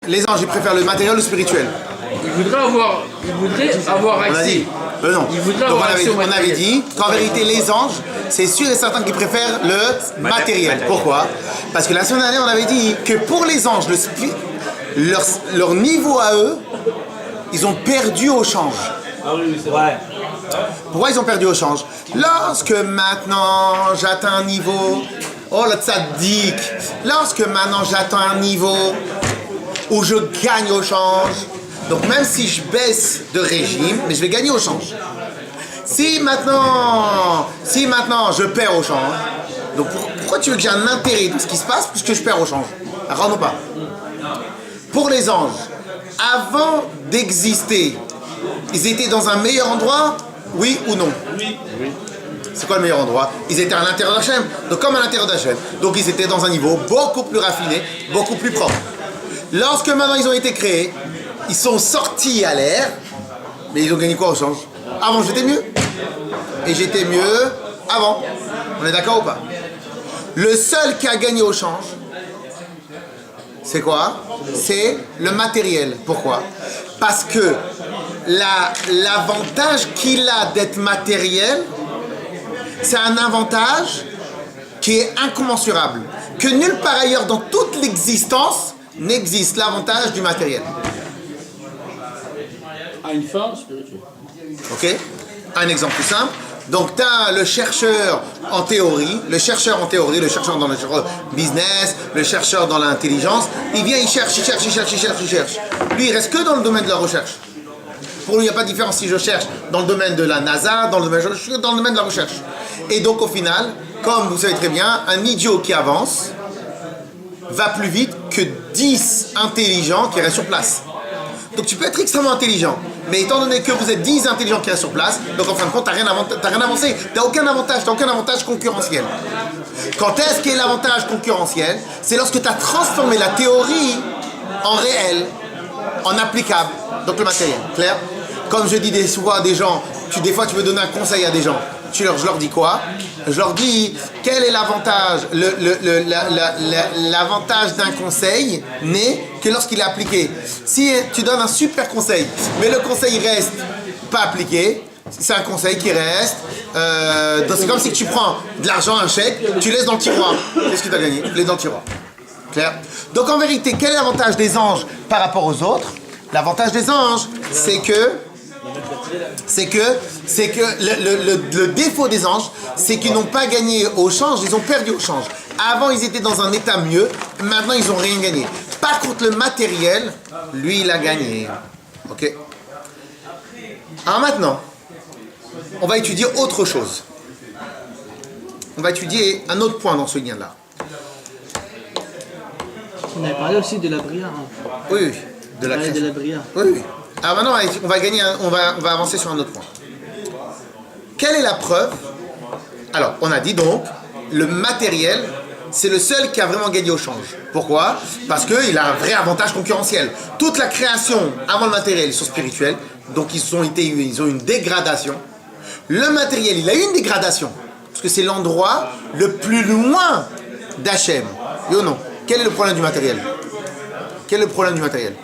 Les anges, ils préfèrent le matériel ou le spirituel? Ils voudraient avoir On a accès. dit non. Ils voudraient Donc avoir accès au on avait matériel. dit qu'en vérité, les anges, c'est sûr et certain qu'ils préfèrent le matériel. Pourquoi? Parce que la semaine dernière, on avait dit que pour les anges, leur niveau à eux, ils ont perdu au change. Ah oui, c'est vrai. Pourquoi ils ont perdu au change? Lorsque maintenant j'atteins un niveau, oh la tzaddik, lorsque maintenant j'atteins un niveau où je gagne au change, donc même si je baisse de régime, mais je vais gagner au change. Si maintenant je perds au change, donc pourquoi tu veux que j'ai un intérêt dans ce qui se passe puisque je perds au change? Rends-nous pas. Pour les anges, avant d'exister, ils étaient dans un meilleur endroit, oui ou non? Oui. C'est quoi le meilleur endroit? Ils étaient à l'intérieur d'Hachem, donc comme à l'intérieur d'Hachem. Donc ils étaient dans un niveau beaucoup plus raffiné, beaucoup plus propre. Lorsque maintenant ils ont été créés, ils sont sortis à l'air, mais ils ont gagné quoi au change? Avant j'étais mieux. Et j'étais mieux avant. On est d'accord ou pas? Le seul qui a gagné au change, c'est quoi? C'est le matériel. Pourquoi? Parce que l'avantage qu'il a d'être matériel, c'est un avantage qui est incommensurable. Que nulle part ailleurs dans toute l'existence n'existe l'avantage du matériel. À une fin spirituelle. Ok? Un exemple plus simple. Donc, tu as le chercheur en théorie, le chercheur dans le business, le chercheur dans l'intelligence. Il vient, il cherche. Lui, il reste que dans le domaine de la recherche. Pour lui, il n'y a pas de différence si je cherche dans le domaine de la NASA, je suis dans le domaine de la recherche. Et donc, au final, comme vous savez très bien, un idiot qui avance va plus vite que 10 intelligents qui restent sur place. Donc tu peux être extrêmement intelligent, mais étant donné que vous êtes 10 intelligents qui restent sur place, donc en fin de compte, t'as rien avancé, t'as aucun avantage concurrentiel. Quand est-ce qu'est l'avantage concurrentiel? C'est lorsque tu as transformé la théorie en réel, en applicable, donc le matériel, clair? Comme je dis des fois à des gens, des fois tu veux donner un conseil à des gens, je leur dis quoi? Je leur dis, quel est l'avantage? L'avantage d'un conseil n'est que lorsqu'il est appliqué. Si tu donnes un super conseil, mais le conseil reste pas appliqué, c'est un conseil qui reste. C'est comme si tu prends de l'argent, un chèque, tu laisses dans le tiroir. Qu'est-ce que tu as gagné? Tu laisses dans le tiroir. Clair? Donc en vérité, quel est l'avantage des anges par rapport aux autres? L'avantage des anges, c'est que le défaut des anges, c'est qu'ils n'ont pas gagné au change, ils ont perdu au change. Avant, ils étaient dans un état mieux, maintenant, ils n'ont rien gagné. Par contre, le matériel, lui, il a gagné. Ok? Alors maintenant, on va étudier autre chose. On va étudier un autre point dans ce lien-là. On avait parlé aussi de la bria. Hein. Oui, de la création. création. De la bria. Oui. Alors maintenant, on va avancer sur un autre point. Quelle est la preuve? Alors, on a dit donc, le matériel, c'est le seul qui a vraiment gagné au change. Pourquoi? Parce qu'il a un vrai avantage concurrentiel. Toute la création avant le matériel, ils sont spirituels, donc ils ont une dégradation. Le matériel, il a eu une dégradation, parce que c'est l'endroit le plus loin d'Hachem. Oui ou non? Quel est le problème du matériel? Quel est le problème du matériel?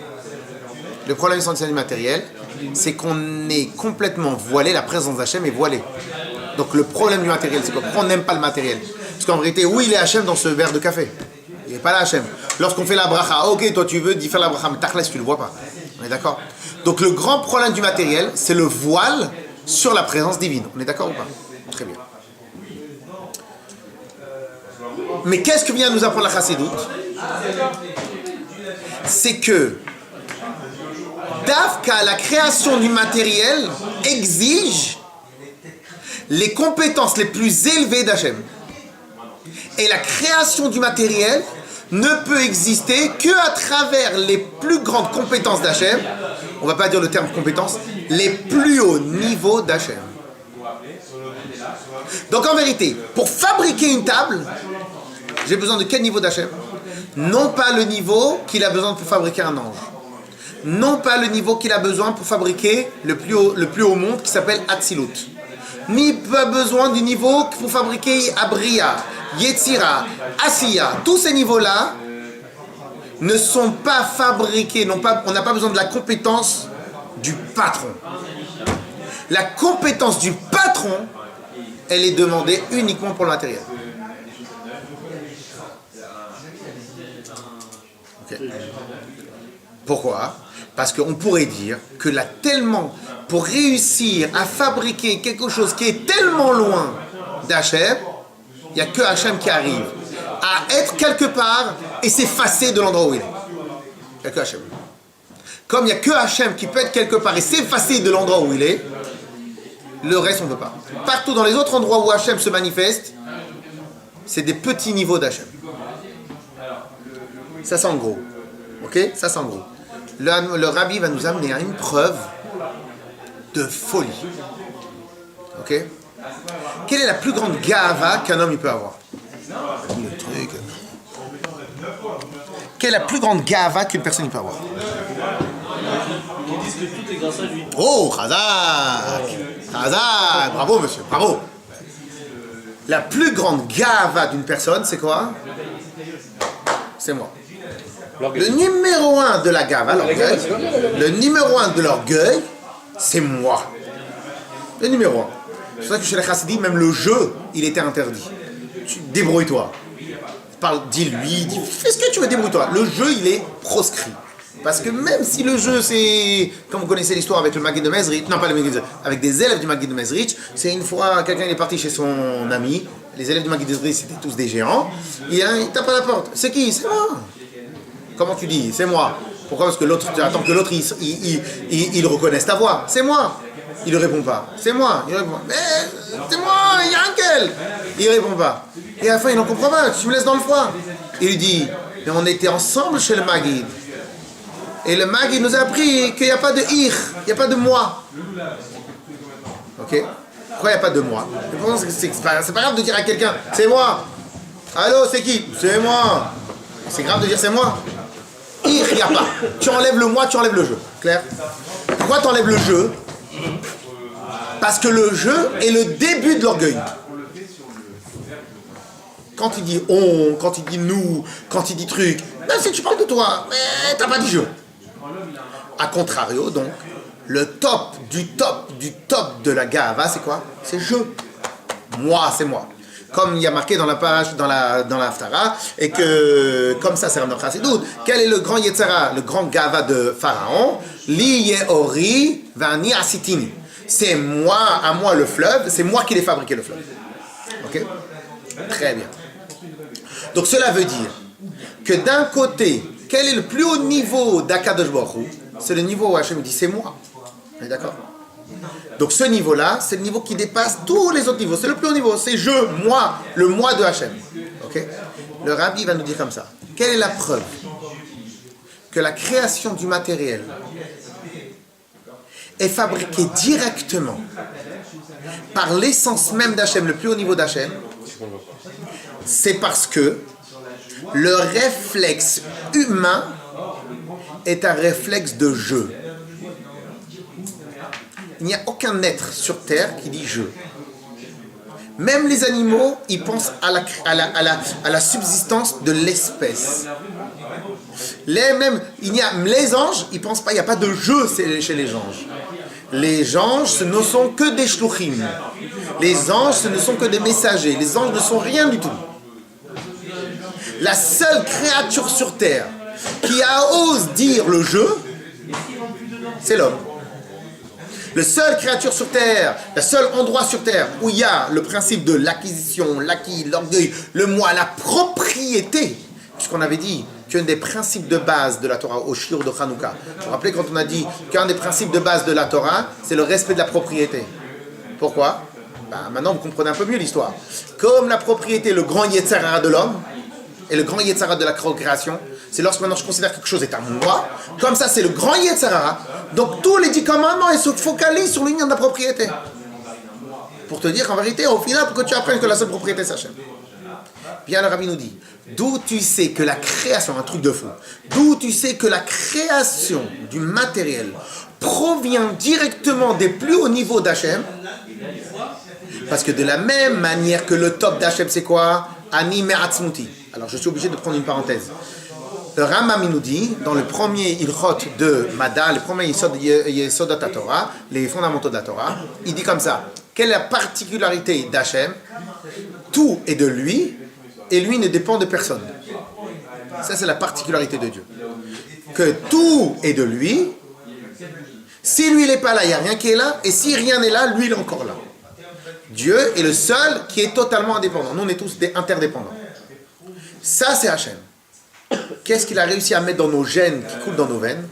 Le problème essentiel du matériel, c'est qu'on est complètement voilé, la présence d'Hachem est voilée. Donc le problème du matériel, c'est qu'on n'aime pas le matériel. Parce qu'en vérité, où il est Hachem dans ce verre de café? Il n'est pas là Hachem. Lorsqu'on fait la bracha, ok, toi tu veux faire la bracha, mais tachlis, tu ne le vois pas. On est d'accord? Donc le grand problème du matériel, c'est le voile sur la présence divine. On est d'accord ou pas? Très bien. Mais qu'est-ce que vient nous apprendre la chassidoute? C'est que Dafka, la création du matériel, exige les compétences les plus élevées d'Hachem. Et la création du matériel ne peut exister qu'à travers les plus grandes compétences d'Hachem. On ne va pas dire le terme compétences, les plus hauts niveaux d'Hachem. Donc en vérité, pour fabriquer une table, j'ai besoin de quel niveau d'Hachem? Non pas le niveau qu'il a besoin pour fabriquer un ange. Non pas le niveau qu'il a besoin pour fabriquer le plus haut monde qui s'appelle Hatzilut. Ni pas besoin du niveau pour fabriquer Abriya, Yetzira, Asiya. Tous ces niveaux-là, ne sont pas fabriqués, on n'a pas besoin de la compétence du patron. La compétence du patron, elle est demandée uniquement pour le matériel. Okay. Pourquoi? Parce qu'on pourrait dire que là, tellement, pour réussir à fabriquer quelque chose qui est tellement loin d'Hachem, il n'y a que Hachem qui arrive à être quelque part et s'effacer de l'endroit où il est. Il n'y a que Hachem. Comme il n'y a que Hachem qui peut être quelque part et s'effacer de l'endroit où il est, le reste on ne peut pas. Partout dans les autres endroits où Hachem se manifeste, c'est des petits niveaux d'Hachem. Ça c'est en gros. Ok? Ça c'est en gros. Le rabbi va nous amener à une preuve de folie. Ok? Quelle est la plus grande gava qu'un homme il peut avoir? Le truc. Quelle est la plus grande gava qu'une personne il peut avoir? Ils disent que tout est grâce à lui. Oh, Khazak! Khazak! Bravo monsieur, bravo! La plus grande gava d'une personne, c'est quoi? C'est moi. Le numéro 1 de la gava, l'orgueil, le numéro 1 de l'orgueil, c'est moi. Le numéro 1. C'est pour ça que chez les chassidim, même le jeu, il était interdit. Débrouille-toi. Dis-lui, fais ce que tu veux, débrouille-toi. Le jeu, il est proscrit. Parce que même si le jeu, c'est, comme vous connaissez l'histoire avec le Maguid de Mezrich, non pas le Maguid, avec des élèves du Maguid de Mezrich, c'est une fois, quelqu'un est parti chez son ami, les élèves du Maguid de Mezrich, c'était tous des géants, il tape à la porte. C'est qui? C'est moi. Comment tu dis? C'est moi. Pourquoi? Parce que l'autre, tu attends que l'autre, il reconnaisse ta voix. C'est moi. Il ne répond pas. C'est moi. Il répond. Mais c'est moi, il y a un quel. Il ne répond pas. Et à la fin, il n'en comprend pas. Tu me laisses dans le froid. Il lui dit, mais on était ensemble chez le Maguid. Et le Maguid nous a appris qu'il n'y a pas de ir, il n'y a pas de moi. Ok? Pourquoi il n'y a pas de moi? C'est pas grave de dire à quelqu'un, c'est moi. Allô, c'est qui? C'est moi. C'est grave de dire c'est moi. Ir, il n'y a pas. Tu enlèves le moi, tu enlèves le jeu. Clair? Pourquoi tu enlèves le jeu? Parce que le jeu est le début de l'orgueil. Quand il dit on, quand il dit nous, quand il dit truc, ben c'est que tu parles de toi, mais t'as pas dit je. A contrario, donc, le top de la gava, c'est quoi? C'est je. Moi, c'est moi. Comme il y a marqué dans la page, dans la Haftara, et que, comme ça, c'est Rav Chassidut, quel est le grand Yetzara, le grand gava de Pharaon? Li Yehori vani asitini. C'est moi, à moi le fleuve, c'est moi qui l'ai fabriqué le fleuve. Ok? Très bien. Donc cela veut dire que d'un côté, quel est le plus haut niveau d'Akadosh Baruch Hu? C'est le niveau où Hachem dit c'est moi. On est d'accord? Donc ce niveau-là, c'est le niveau qui dépasse tous les autres niveaux. C'est le plus haut niveau, c'est je, moi, le moi de Hachem. Ok? Le rabbi va nous dire comme ça. Quelle est la preuve que la création du matériel est fabriquée directement par l'essence même d'Hachem, le plus haut niveau d'Hachem? C'est parce que le réflexe humain est un réflexe de je. Il n'y a aucun être sur Terre qui dit je. Même les animaux, ils pensent à la subsistance de l'espèce. Les anges, ils pensent pas, il n'y a pas de je chez les anges. Les anges, ce ne sont que des shluchim. Les anges, ce ne sont que des messagers. Les anges ne sont rien du tout. La seule créature sur Terre qui ose dire le je, c'est l'homme. Le seul créature sur Terre, le seul endroit sur Terre où il y a le principe de l'acquisition, l'acquis, l'orgueil, le moi, la propriété, puisqu'on avait dit qu'un des principes de base de la Torah au shiur de Hanouka, vous vous rappelez quand on a dit qu'un des principes de base de la Torah, c'est le respect de la propriété. Pourquoi? Maintenant vous comprenez un peu mieux l'histoire. Comme la propriété est le grand Yetzirah de l'homme, et le grand Yetzirah de la création, c'est lorsque maintenant je considère que quelque chose est à moi, comme ça c'est le grand Yetzirah, donc tous les 10 commandements ils se focalisent sur l'union de la propriété. Pour te dire qu'en vérité, au final, pour que tu apprennes que la seule propriété c'est Hachem. Bien le rabbi nous dit, d'où tu sais que la création, un truc de fou, d'où tu sais que la création du matériel provient directement des plus hauts niveaux d'Hachem, parce que de la même manière que le top d'Hachem c'est quoi? Ani me'atzmuti. Alors je suis obligé de prendre une parenthèse. Le Rambam nous dit, dans le premier Ilchot de Mada, le premier Yesodot Torah, les fondamentaux de la Torah, il dit comme ça, quelle est la particularité d'Hachem? Tout est de lui, et lui ne dépend de personne. Ça, c'est la particularité de Dieu. Que tout est de lui. Si lui n'est pas là, il n'y a rien qui est là. Et si rien n'est là, lui, il est encore là. Dieu est le seul qui est totalement indépendant. Nous, on est tous des interdépendants. Ça, c'est Hachem. Qu'est-ce qu'il a réussi à mettre dans nos gènes qui coulent dans nos veines?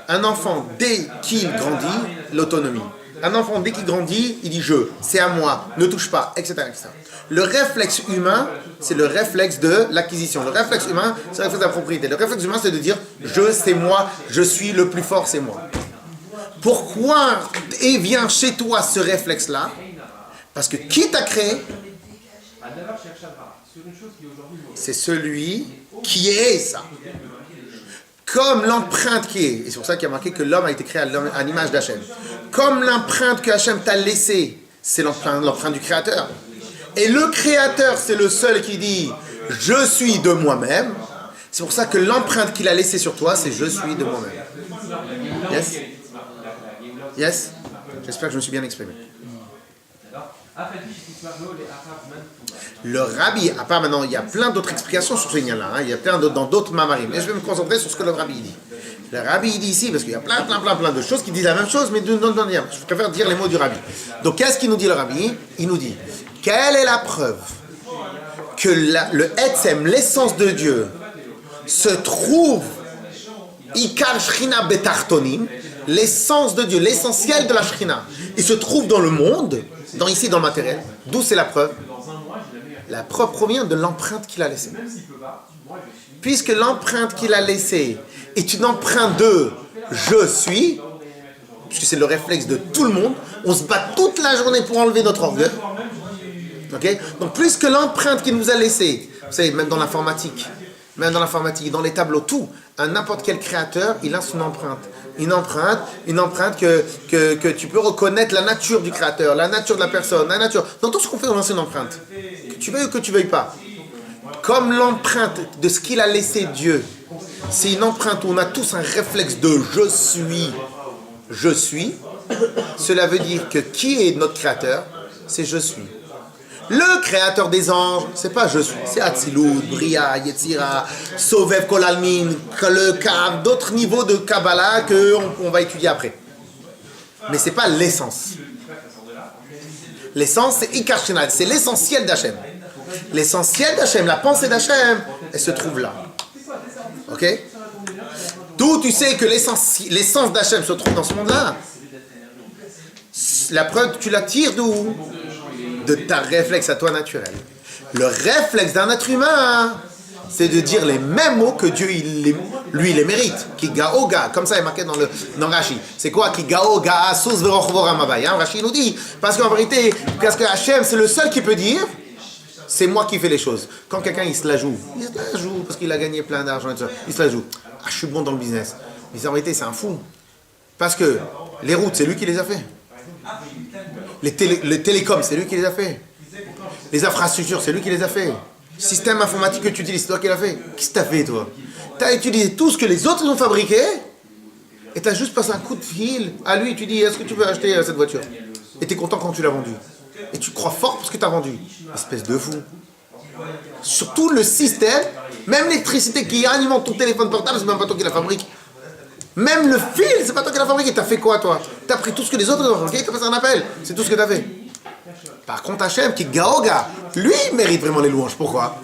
Un enfant, dès qu'il grandit, l'autonomie. Un enfant, dès qu'il grandit, il dit « je », c'est à moi, ne touche pas, etc., etc. Le réflexe humain, c'est le réflexe de l'acquisition. Le réflexe humain, c'est le réflexe de la propriété. Le réflexe humain, c'est de dire « je, c'est moi, je suis le plus fort, c'est moi ». Pourquoi vient chez toi ce réflexe-là? Parce que qui t'a créé? C'est celui qui est ça. Comme l'empreinte qui est, et c'est pour ça qu'il y a marqué que l'homme a été créé à l'image d'Hachem. Comme l'empreinte que Hachem t'a laissée, c'est l'empreinte du Créateur. Et le Créateur, c'est le seul qui dit « je suis de moi-même ». C'est pour ça que l'empreinte qu'il a laissée sur toi, c'est « je suis de moi-même ». Yes? Yes? J'espère que je me suis bien exprimé. Le rabbi, à part maintenant, il y a plein d'autres explications sur ce lien-là, il y a plein d'autres dans d'autres mamarim, mais je vais me concentrer sur ce que le rabbi dit. Le rabbi il dit ici, parce qu'il y a plein de choses qui disent la même chose, mais je préfère dire les mots du rabbi. Donc qu'est-ce qu'il nous dit le rabbi? Il nous dit, quelle est la preuve que le Etzem, l'essence de Dieu, se trouve Ikar Shechina Betartonim, l'essence de Dieu, l'essentiel de la Shechina, il se trouve dans le monde, ici dans le matériel. D'où c'est la preuve? La preuve provient de l'empreinte qu'il a laissée. Puisque l'empreinte qu'il a laissée est une empreinte de « je suis », puisque c'est le réflexe de tout le monde, on se bat toute la journée pour enlever notre orgueil. Okay? Donc puisque l'empreinte qu'il nous a laissée, vous savez, même dans l'informatique, dans les tableaux, tout, n'importe quel créateur, il a son empreinte. Une empreinte que tu peux reconnaître la nature du créateur, la nature de la personne, la nature. Dans tout ce qu'on fait, on lance une empreinte. Que tu veuilles ou que tu veuilles pas. Comme l'empreinte de ce qu'il a laissé Dieu, c'est une empreinte où on a tous un réflexe de je suis. Cela veut dire que qui est notre créateur? C'est je suis. Le créateur des anges, c'est pas je suis, c'est Atzilut, Bria, Yetzira, Sovev Kolalmin, d'autres niveaux de Kabbalah qu'on va étudier après. Mais c'est pas l'essence. L'essence, c'est Ikar Shechina, c'est l'essentiel d'Hachem. L'essentiel d'Hachem, la pensée d'Hachem, elle se trouve là. Ok? D'où tu sais que l'essence d'Hachem se trouve dans ce monde-là? La preuve, tu la tires d'où? De ta réflexe à toi naturel. Le réflexe d'un être humain, c'est de dire les mêmes mots que Dieu, lui, il les mérite. Ki gaoga, comme ça est marqué dans Rashi. C'est quoi Ki gaoga asus verochvor amavai? Rashi nous dit, parce qu'en vérité, parce que Hachem, c'est le seul qui peut dire, c'est moi qui fais les choses. Quand quelqu'un, il se la joue parce qu'il a gagné plein d'argent et tout ça, il se la joue. Ah, je suis bon dans le business. Mais en vérité, c'est un fou. Parce que les routes, c'est lui qui les a fait. Les télécoms, c'est lui qui les a fait. Les infrastructures, c'est lui qui les a fait. Système informatique que tu utilises, c'est toi qui l'as fait. Qu'est-ce que tu as fait, toi? Tu as utilisé tout ce que les autres ont fabriqué et tu as juste passé un coup de fil à lui. Tu dis, est-ce que tu veux acheter cette voiture? Et tu es content quand tu l'as vendue. Et tu crois fort parce que tu as vendu. Espèce de fou. Surtout le système, même l'électricité qui alimente ton téléphone portable, c'est même pas toi qui la fabrique. Même le fil, c'est pas toi qui l'as fabriqué. T'as fait quoi, toi? T'as pris tout ce que les autres ont fabriqué, t'as passé un appel. C'est tout ce que t'as fait. Par contre, Hachem, qui gaoga, lui, mérite vraiment les louanges. Pourquoi?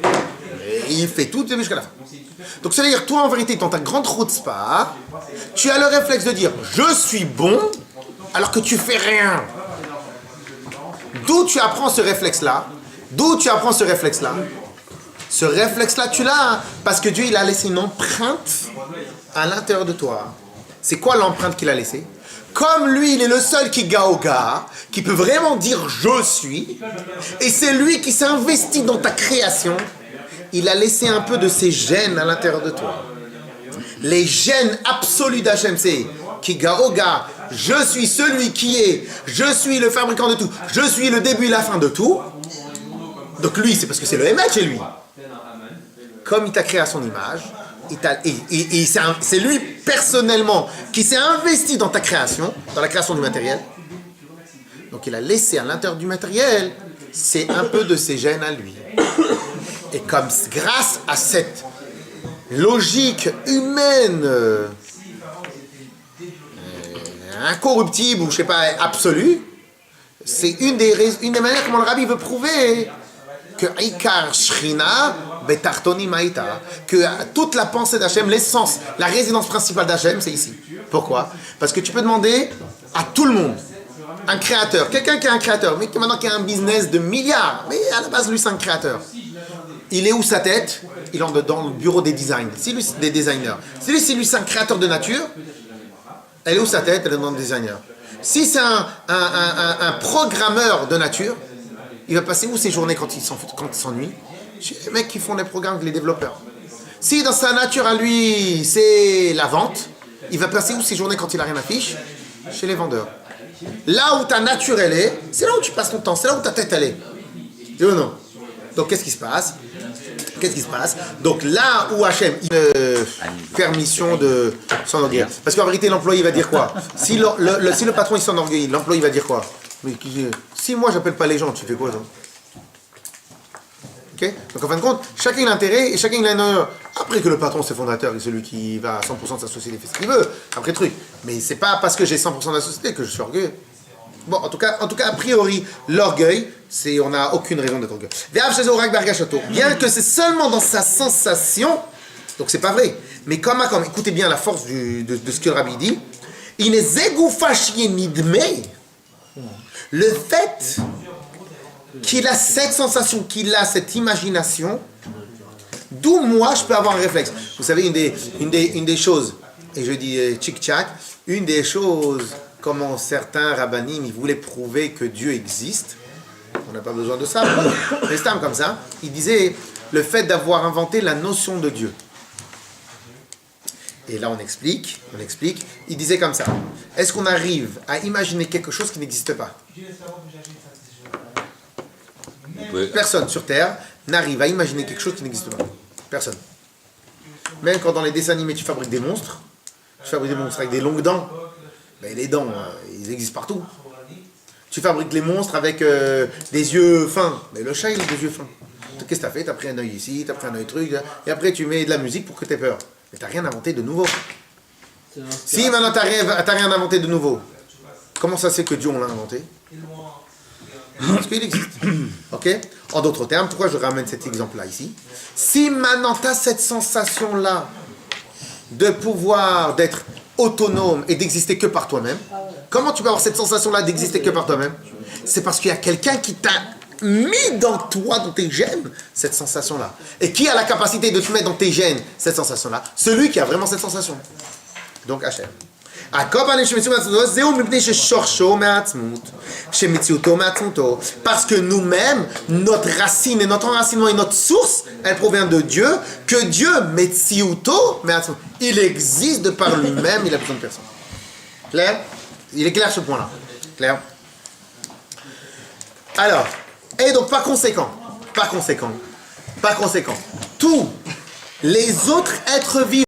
Et il fait tout jusqu'à la fin. Donc, ça veut dire, toi, en vérité, dans ta grande route spa, tu as le réflexe de dire « je suis bon », alors que tu fais rien. D'où tu apprends ce réflexe-là? Ce réflexe-là, tu l'as parce que Dieu, il a laissé une empreinte à l'intérieur de toi. C'est quoi l'empreinte qu'il a laissée? Comme lui, il est le seul qui gaoga, qui peut vraiment dire « je suis », et c'est lui qui s'est investi dans ta création, il a laissé un peu de ses gènes à l'intérieur de toi. Les gènes absolus d'Hachem, c'est qui gaoga, je suis celui qui est, je suis le fabricant de tout, je suis le début et la fin de tout. Donc lui, c'est parce que c'est le Emet chez lui. Comme il t'a créé à son image, c'est lui personnellement qui s'est investi dans ta création, dans la création du matériel. Donc il a laissé à l'intérieur du matériel, c'est un peu de ses gènes à lui. Et comme grâce à cette logique humaine incorruptible ou je sais pas absolue, c'est une des manières comment le rabbi veut prouver que Ikar Shrina Betartoni Maïta, que toute la pensée d'Hachem, l'essence, la résidence principale d'Hachem, c'est ici. Pourquoi? Parce que tu peux demander à tout le monde, un créateur, quelqu'un qui est un créateur, mais qui maintenant qui a un business de milliards, mais à la base lui c'est un créateur. Il est où sa tête? Il est dans le bureau des designs. Si lui c'est des designers. Si lui c'est un créateur de nature, elle est où sa tête? Elle est dans le designer. Si c'est un programmeur de nature, il va passer où ses journées quand il s'ennuie? Chez les mecs qui font les programmes, les développeurs. Si dans sa nature à lui, c'est la vente, il va passer où ses journées quand il n'a rien à fiche? Chez les vendeurs. Là où ta nature elle est, c'est là où tu passes ton temps, c'est là où ta tête elle est. Oui ou non? Donc qu'est-ce qui se passe? Donc là où Hachem permission de s'enorgueillir. Parce qu'en vérité l'employé va dire quoi? Si le patron il s'enorgueillit, l'employé va dire quoi? Mais si moi j'appelle pas les gens, tu fais quoi toi? Okay? Donc en fin de compte, chacun a l'intérêt et chacun a une honneur. Après que le patron c'est fondateur et celui qui va à 100% de sa société fait ce qu'il veut, après truc. Mais c'est pas parce que j'ai 100% de la société que je suis orgueilleux. Bon, en tout cas, a priori, l'orgueil, on n'a aucune raison d'être orgueilleux. Bien que c'est seulement dans sa sensation, donc c'est pas vrai. Mais comme écoutez bien la force de ce que le rabbi dit, le fait qu'il a cette sensation, qu'il a cette imagination, d'où moi je peux avoir un réflexe. Vous savez, une des choses, et je dis tchic-tchac, une des choses, comment certains rabbinim, ils voulaient prouver que Dieu existe, on n'a pas besoin de ça, mais c'est comme ça, ils disaient le fait d'avoir inventé la notion de Dieu. Et là on explique, il disait comme ça, est-ce qu'on arrive à imaginer quelque chose qui n'existe pas? Personne sur Terre n'arrive à imaginer quelque chose qui n'existe pas. Personne. Même quand dans les dessins animés tu fabriques des monstres avec des longues dents, ben les dents, ils existent partout. Tu fabriques les monstres avec des yeux fins, mais le chat il a des yeux fins. Qu'est-ce que t'as fait? T'as pris un œil ici, t'as pris un œil truc, et après tu mets de la musique pour que t'aies peur. Mais t'as rien inventé de nouveau. Si maintenant t'as rien inventé de nouveau, comment ça c'est que Dieu on l'a inventé? Parce qu'il existe. Ok? En d'autres termes, pourquoi je ramène cet exemple-là ici? Si maintenant tu as cette sensation-là de pouvoir, d'être autonome et d'exister que par toi-même, comment tu peux avoir cette sensation-là d'exister que par toi-même? C'est parce qu'il y a quelqu'un qui t'a mis dans toi, dans tes gènes, cette sensation-là. Et qui a la capacité de te mettre dans tes gènes cette sensation-là? Celui qui a vraiment cette sensation. Donc Hachem. Parce que nous-mêmes, notre racine et notre enracinement et notre source, elle provient de Dieu, que Dieu, il existe de par lui-même, il a besoin de personne. Clair? Il est clair ce point-là. Clair? Alors, et donc par conséquent, tous les autres êtres vivants